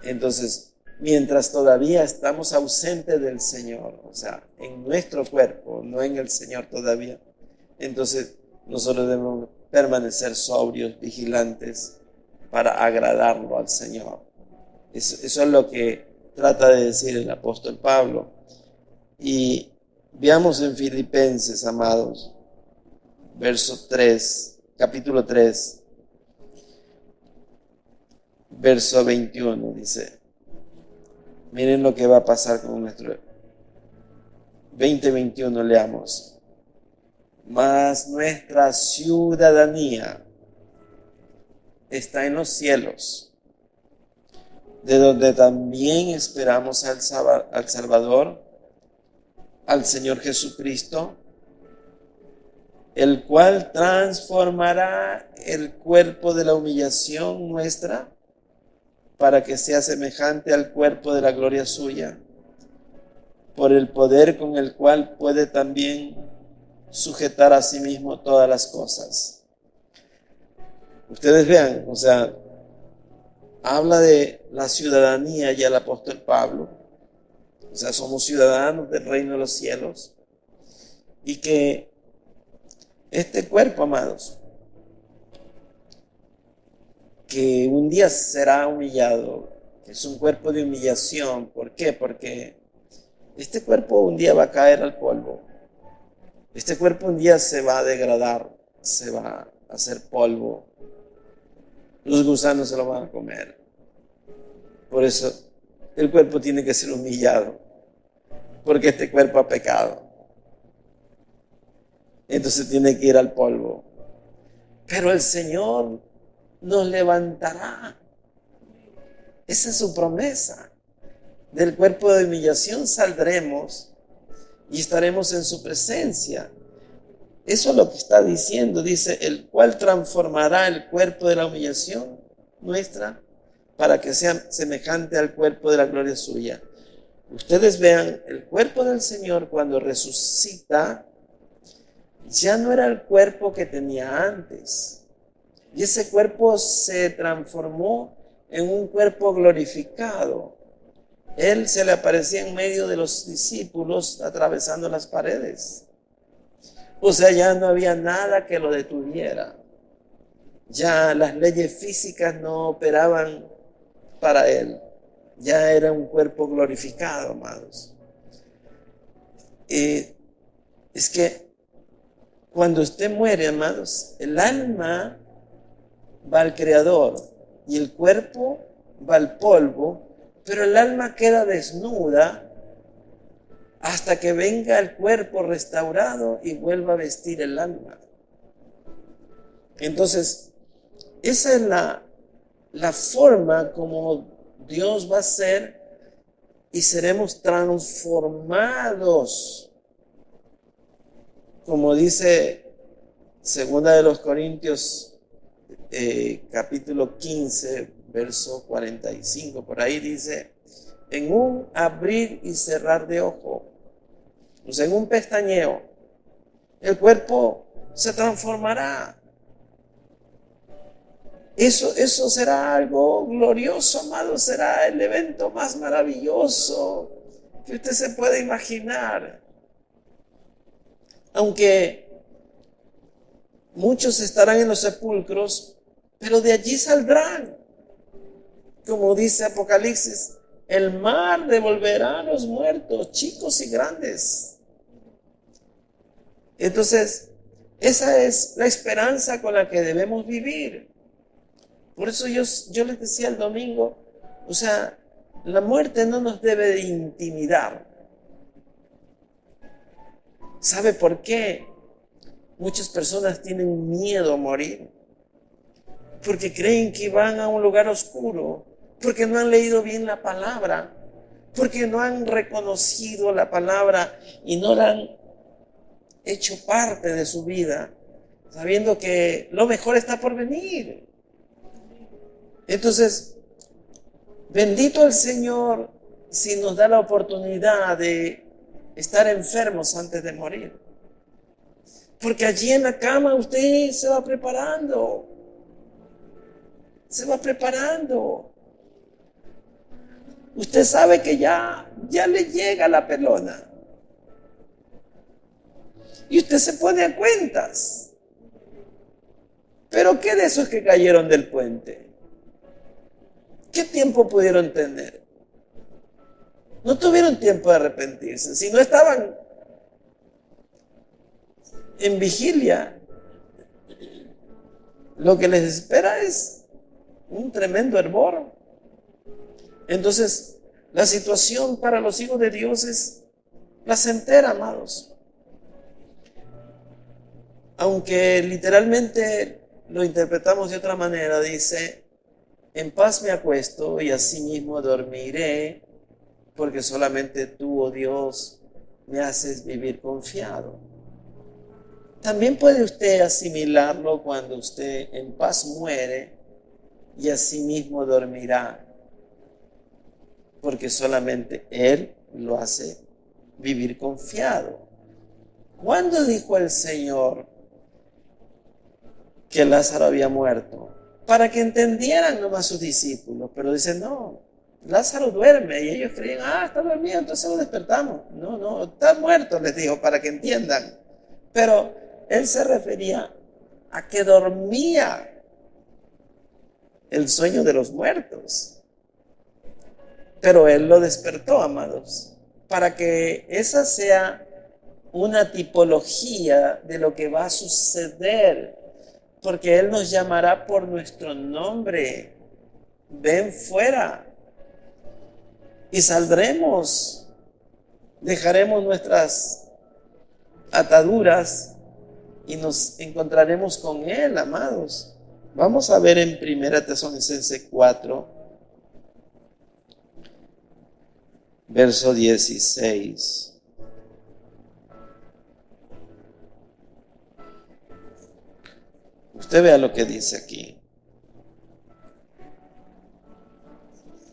Entonces, mientras todavía estamos ausentes del Señor, o sea, en nuestro cuerpo, no en el Señor todavía, entonces nosotros debemos permanecer sobrios, vigilantes, para agradarlo al Señor. Eso es lo que trata de decir el apóstol Pablo. Y veamos en Filipenses, amados, verso 3, capítulo 3, verso 21, dice, miren lo que va a pasar con nuestro 20-21, leamos. Mas nuestra ciudadanía está en los cielos, de donde también esperamos al Salvador, al Señor Jesucristo, el cual transformará el cuerpo de la humillación nuestra para que sea semejante al cuerpo de la gloria suya, por el poder con el cual puede también sujetar a sí mismo todas las cosas. Ustedes vean, o sea, habla de la ciudadanía ya el apóstol Pablo, o sea, somos ciudadanos del reino de los cielos, y que este cuerpo, amados, que un día será humillado, que es un cuerpo de humillación. ¿Por qué? Porque este cuerpo un día va a caer al polvo. Este cuerpo un día se va a degradar, se va a hacer polvo. Los gusanos se lo van a comer. Por eso el cuerpo tiene que ser humillado, porque este cuerpo ha pecado. Entonces tiene que ir al polvo. Pero el Señor nos levantará. Esa es su promesa. Del cuerpo de humillación saldremos y estaremos en su presencia. Eso es lo que está diciendo. Dice, el cual transformará el cuerpo de la humillación nuestra para que sea semejante al cuerpo de la gloria suya. Ustedes vean, el cuerpo del Señor cuando resucita ya no era el cuerpo que tenía antes. Y ese cuerpo se transformó en un cuerpo glorificado. Él se le aparecía en medio de los discípulos atravesando las paredes. O sea, ya no había nada que lo detuviera. Ya las leyes físicas no operaban para él. Ya era un cuerpo glorificado, amados. Es que cuando usted muere, amados, el alma va al Creador y el cuerpo va al polvo, pero el alma queda desnuda hasta que venga el cuerpo restaurado y vuelva a vestir el alma. Entonces, esa es la forma como Dios va a ser y seremos transformados. Como dice 2 de los Corintios, capítulo 15, verso 45, por ahí dice, en un abrir y cerrar de ojo, o sea, en un pestañeo, el cuerpo se transformará. Eso será algo glorioso, amado, será el evento más maravilloso que usted se puede imaginar. Aunque muchos estarán en los sepulcros, pero de allí saldrán. Como dice Apocalipsis, el mar devolverá a los muertos, chicos y grandes. Entonces, esa es la esperanza con la que debemos vivir. Por eso yo les decía el domingo, o sea, la muerte no nos debe de intimidar. ¿Sabe por qué? Muchas personas tienen miedo a morir, porque creen que van a un lugar oscuro, porque no han leído bien la palabra, porque no han reconocido la palabra y no la han hecho parte de su vida, sabiendo que lo mejor está por venir. Entonces, bendito el Señor si nos da la oportunidad de estar enfermos antes de morir. Porque allí en la cama usted se va preparando. Se va preparando. Usted sabe que ya le llega la pelona. Y usted se pone a cuentas. Pero ¿qué de esos que cayeron del puente? ¿Qué tiempo pudieron tener? No tuvieron tiempo de arrepentirse. Si no estaban en vigilia, lo que les espera es un tremendo hervor. Entonces, la situación para los hijos de Dios es placentera, amados. Aunque literalmente lo interpretamos de otra manera, dice, en paz me acuesto y asimismo dormiré, porque solamente tú, oh Dios, me haces vivir confiado. También puede usted asimilarlo cuando usted en paz muere y asimismo dormirá, porque solamente Él lo hace vivir confiado. ¿Cuándo dijo el Señor que Lázaro había muerto? Para que entendieran nomás sus discípulos, pero dicen, no, Lázaro duerme, y ellos creían, está dormido, entonces lo despertamos. No, está muerto, les dijo, para que entiendan. Pero Él se refería a que dormía el sueño de los muertos. Pero Él lo despertó, amados, para que esa sea una tipología de lo que va a suceder, porque Él nos llamará por nuestro nombre. Ven fuera y saldremos, dejaremos nuestras ataduras y nos encontraremos con Él, amados. Vamos a ver en 1 Tesalonicenses 4, verso 16. Usted vea lo que dice aquí.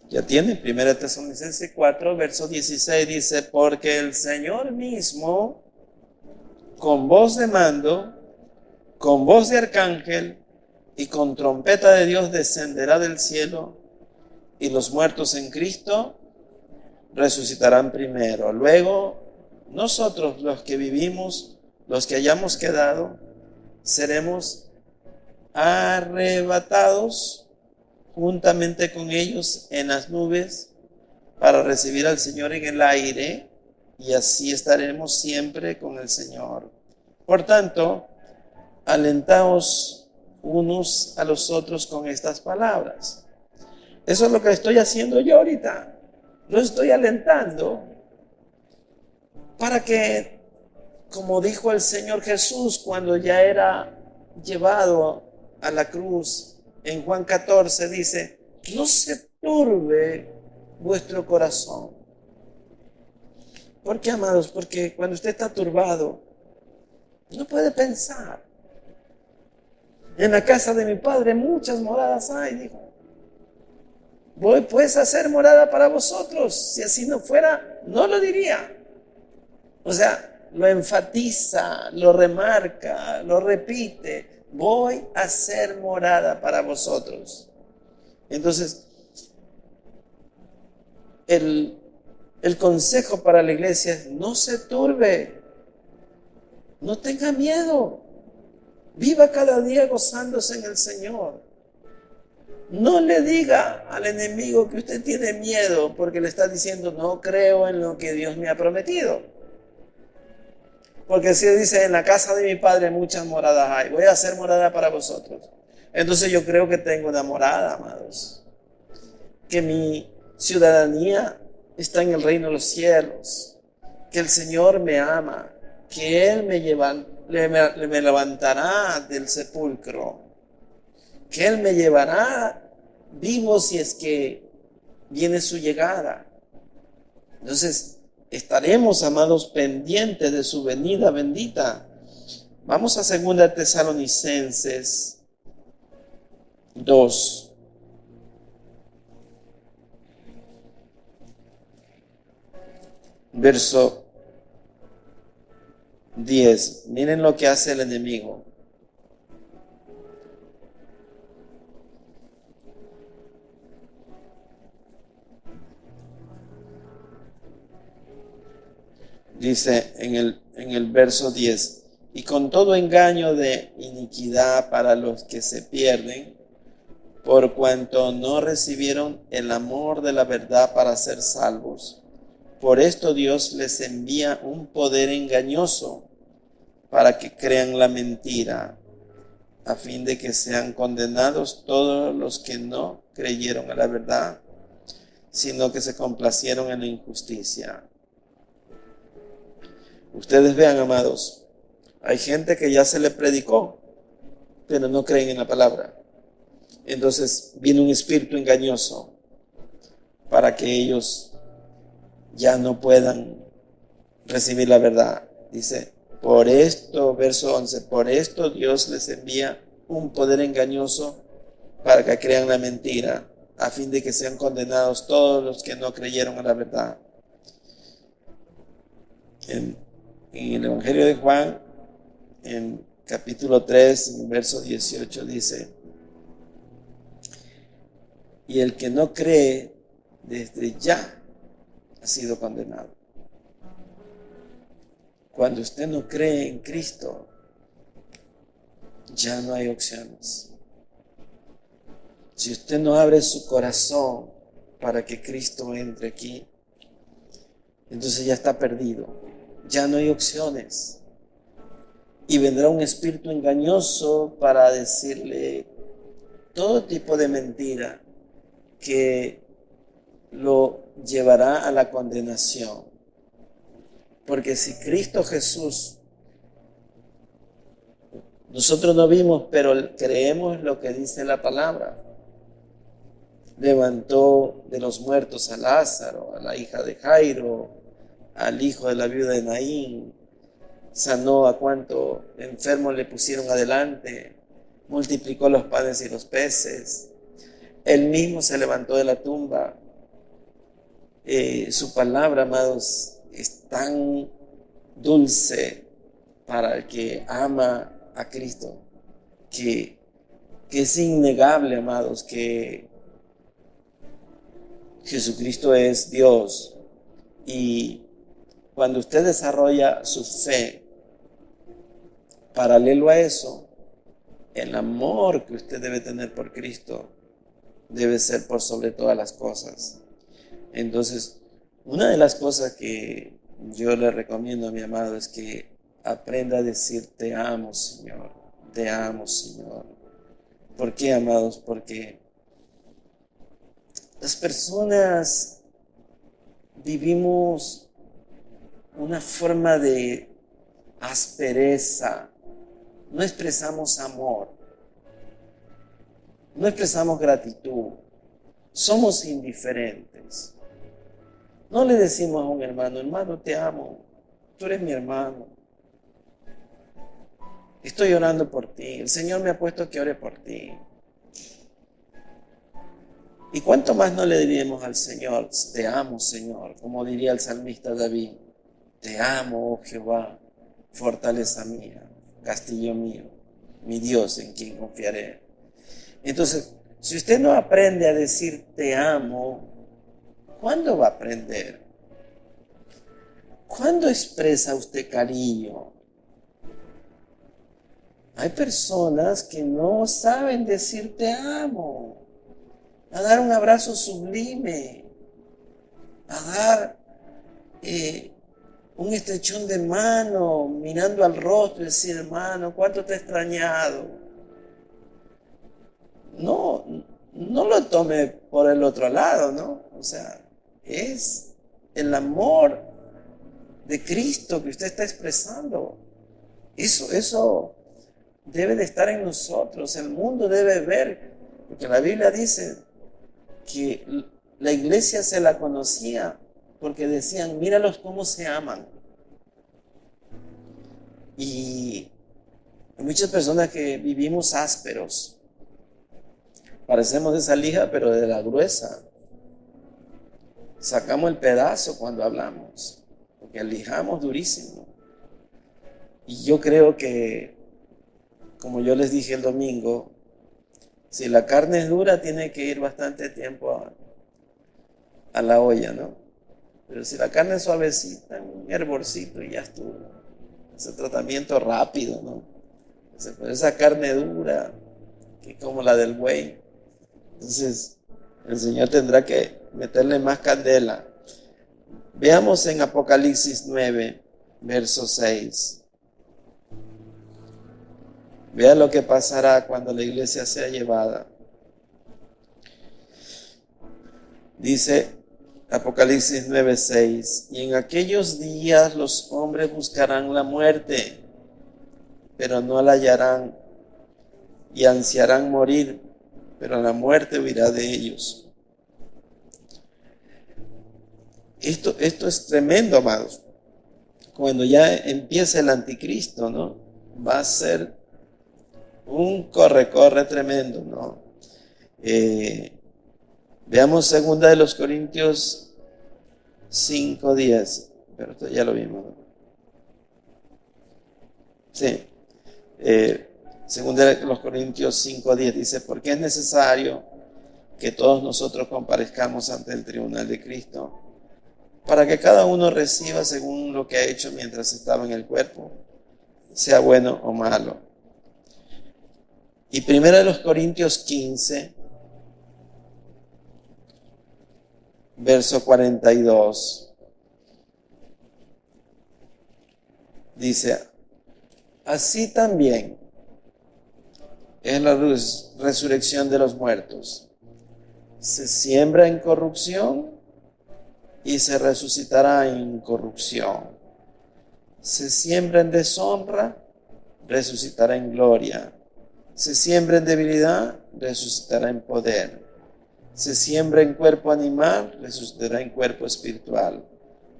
Ya tiene 1 Tesalonicenses 4, verso 16, dice, porque el Señor mismo, con voz de mando, con voz de arcángel y con trompeta de Dios descenderá del cielo, y los muertos en Cristo resucitarán primero. Luego, nosotros los que vivimos, los que hayamos quedado, seremos arrebatados juntamente con ellos en las nubes para recibir al Señor en el aire, y así estaremos siempre con el Señor. Por tanto, alentaos unos a los otros con estas palabras. Eso es lo que estoy haciendo yo ahorita. Lo estoy alentando para que, como dijo el Señor Jesús cuando ya era llevado a la cruz, en Juan 14 dice, no se turbe vuestro corazón. ¿Por qué, amados? Porque cuando usted está turbado, no puede pensar. En la casa de mi padre muchas moradas hay, dijo. Voy pues a hacer morada para vosotros. Si así no fuera, no lo diría. O sea, lo enfatiza, lo remarca, lo repite. Voy a hacer morada para vosotros. Entonces, el El consejo para la iglesia es: no se turbe, no tenga miedo, viva cada día gozándose en el Señor. No le diga al enemigo que usted tiene miedo porque le está diciendo: no creo en lo que Dios me ha prometido. Porque si dice: en la casa de mi padre muchas moradas hay, voy a hacer morada para vosotros. Entonces yo creo que tengo una morada, amados. Que mi ciudadanía está en el reino de los cielos. Que el Señor me ama. Que Él me levantará del sepulcro. Que Él me llevará vivo si es que viene su llegada. Entonces, estaremos, amados, pendientes de su venida bendita. Vamos a 2 Tesalonicenses 2. Verso 10. Miren lo que hace el enemigo. Dice en el verso 10: y con todo engaño de iniquidad para los que se pierden, por cuanto no recibieron el amor de la verdad para ser salvos. Por esto Dios les envía un poder engañoso para que crean la mentira, a fin de que sean condenados todos los que no creyeron a la verdad, sino que se complacieron en la injusticia. Ustedes vean, amados, hay gente que ya se le predicó, pero no creen en la palabra. Entonces viene un espíritu engañoso para que ellos ya no puedan recibir la verdad. Dice: por esto, verso 11, por esto Dios les envía un poder engañoso para que crean la mentira, a fin de que sean condenados todos los que no creyeron a la verdad. En el Evangelio de Juan, en capítulo 3, en verso 18, dice: y el que no cree desde ya ha sido condenado. Cuando usted no cree en Cristo, ya no hay opciones. Si usted no abre su corazón para que Cristo entre aquí, entonces ya está perdido. Ya no hay opciones. Y vendrá un espíritu engañoso para decirle todo tipo de mentira que lo llevará a la condenación. Porque si Cristo Jesús, nosotros no vimos, pero creemos lo que dice la palabra, levantó de los muertos a Lázaro, a la hija de Jairo, al hijo de la viuda de Naín, sanó a cuanto enfermos le pusieron adelante, multiplicó los panes y los peces, él mismo se levantó de la tumba. Su palabra, amados, es tan dulce para el que ama a Cristo, que es innegable, amados, que Jesucristo es Dios. Y cuando usted desarrolla su fe, paralelo a eso, el amor que usted debe tener por Cristo debe ser por sobre todas las cosas. Entonces, una de las cosas que yo le recomiendo a mi amado es que aprenda a decir: te amo, Señor, te amo, Señor. ¿Por qué, amados? Porque las personas vivimos una forma de aspereza, no expresamos amor, no expresamos gratitud, somos indiferentes. No le decimos a un hermano: hermano, te amo, tú eres mi hermano, estoy orando por ti, el Señor me ha puesto que ore por ti. ¿Y cuánto más no le diríamos al Señor: te amo, Señor? Como diría el salmista David: te amo, oh Jehová, fortaleza mía, castillo mío, mi Dios en quien confiaré. Entonces, si usted no aprende a decir te amo, ¿cuándo va a aprender? ¿Cuándo expresa usted cariño? Hay personas que no saben decir te amo, a dar un abrazo sublime, a dar un estrechón de mano, mirando al rostro y decir, hermano, ¿cuánto te he extrañado? No, no lo tome por el otro lado, ¿no? O sea, es el amor de Cristo que usted está expresando. Eso debe de estar en nosotros. El mundo debe ver, porque la Biblia dice que la iglesia se la conocía porque decían, míralos cómo se aman. Y hay muchas personas que vivimos ásperos. Parecemos de esa lija, pero de la gruesa. Sacamos el pedazo cuando hablamos, porque lijamos durísimo. Y yo creo que, como yo les dije el domingo, si la carne es dura, tiene que ir bastante tiempo a la olla, ¿no? Pero si la carne es suavecita, un hervorcito y ya estuvo. Ese tratamiento rápido, ¿no? Pero esa carne dura, que es como la del buey. Entonces, el Señor tendrá que meterle más candela. Veamos en Apocalipsis 9, verso 6. Vea lo que pasará cuando la iglesia sea llevada. Dice Apocalipsis 9:6, y en aquellos días los hombres buscarán la muerte, pero no la hallarán, y ansiarán morir, pero la muerte huirá de ellos. Esto es tremendo, amados. Cuando ya empiece el anticristo, ¿no? Va a ser un corre tremendo, ¿no? Veamos 2 de los Corintios 5:10, pero esto ya lo vimos, ¿no? Sí. 2 de los Corintios 5:10 dice, porque es necesario que todos nosotros comparezcamos ante el tribunal de Cristo, para que cada uno reciba según lo que ha hecho mientras estaba en el cuerpo, sea bueno o malo. Y 1 de los Corintios 15, verso 42, dice, así también es la resurrección de los muertos. Se siembra en corrupción y se resucitará en incorrupción. Se siembra en deshonra, resucitará en gloria. Se siembra en debilidad, resucitará en poder. Se siembra en cuerpo animal, resucitará en cuerpo espiritual.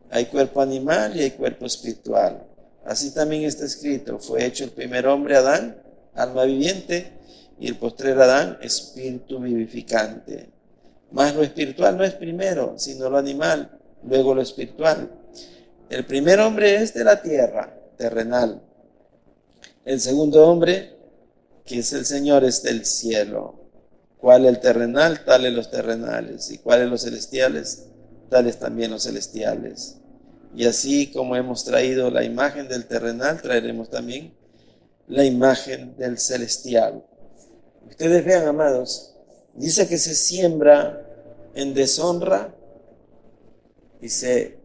Hay cuerpo animal y hay cuerpo espiritual. Así también está escrito, fue hecho el primer hombre Adán, alma viviente, y el postrer Adán, espíritu vivificante. Mas lo espiritual no es primero, sino lo animal, luego lo espiritual. El primer hombre es de la tierra, terrenal. El segundo hombre, que es el Señor, es del cielo. ¿Cuál es el terrenal? Tales los terrenales. ¿Y cuáles los celestiales? Tales también los celestiales. Y así como hemos traído la imagen del terrenal, traeremos también la imagen del celestial. Ustedes vean, amados, dice que se siembra en deshonra y se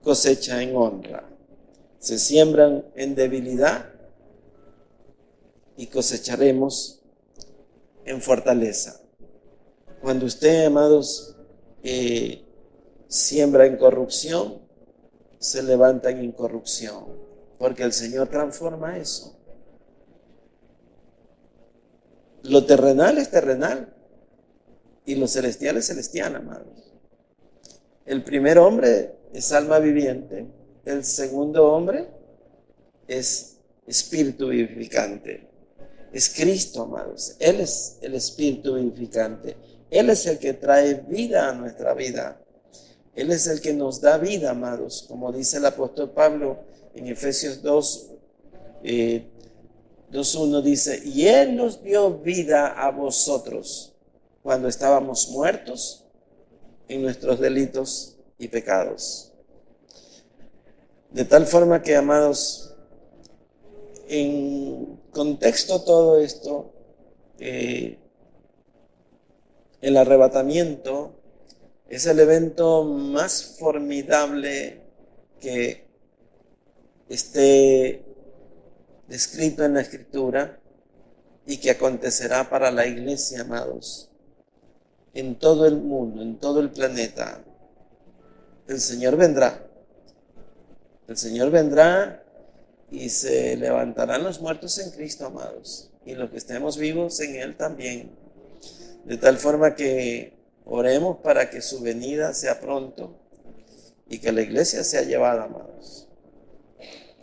cosecha en honra. Se siembran en debilidad y cosecharemos en fortaleza. Cuando usted, amados, siembra en corrupción, se levanta en incorrupción, porque el Señor transforma eso. Lo terrenal es terrenal y lo celestial es celestial, amados. El primer hombre es alma viviente, el segundo hombre es espíritu vivificante. Es Cristo, amados. Él es el espíritu vivificante. Él es el que trae vida a nuestra vida. Él es el que nos da vida, amados. Como dice el apóstol Pablo en Efesios 2:1 dice, y Él nos dio vida a vosotros cuando estábamos muertos en nuestros delitos y pecados. De tal forma que, amados, en contexto todo esto, el arrebatamiento es el evento más formidable que esté descrito en la Escritura y que acontecerá para la iglesia, amados, en todo el mundo, en todo el planeta. El Señor vendrá. El Señor vendrá y se levantarán los muertos en Cristo, amados, y los que estemos vivos en Él también. De tal forma que oremos para que su venida sea pronto y que la iglesia sea llevada, amados.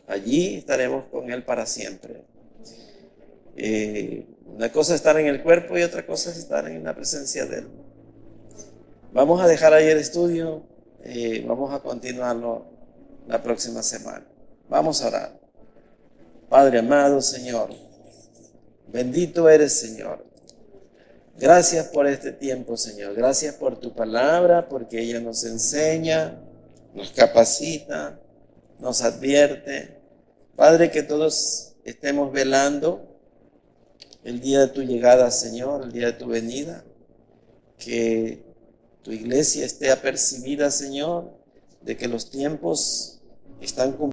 Allí estaremos con Él para siempre. Una cosa es estar en el cuerpo y otra cosa es estar en la presencia de Él. Vamos a dejar ahí el estudio, vamos a continuarlo la próxima semana. Vamos a orar. Padre amado, Señor, bendito eres, Señor. Gracias por este tiempo, Señor. Gracias por tu palabra, porque ella nos enseña, nos capacita, nos advierte. Padre, que todos estemos velando el día de tu llegada, Señor, el día de tu venida. Que tu iglesia esté apercibida, Señor, de que los tiempos están cumplidos.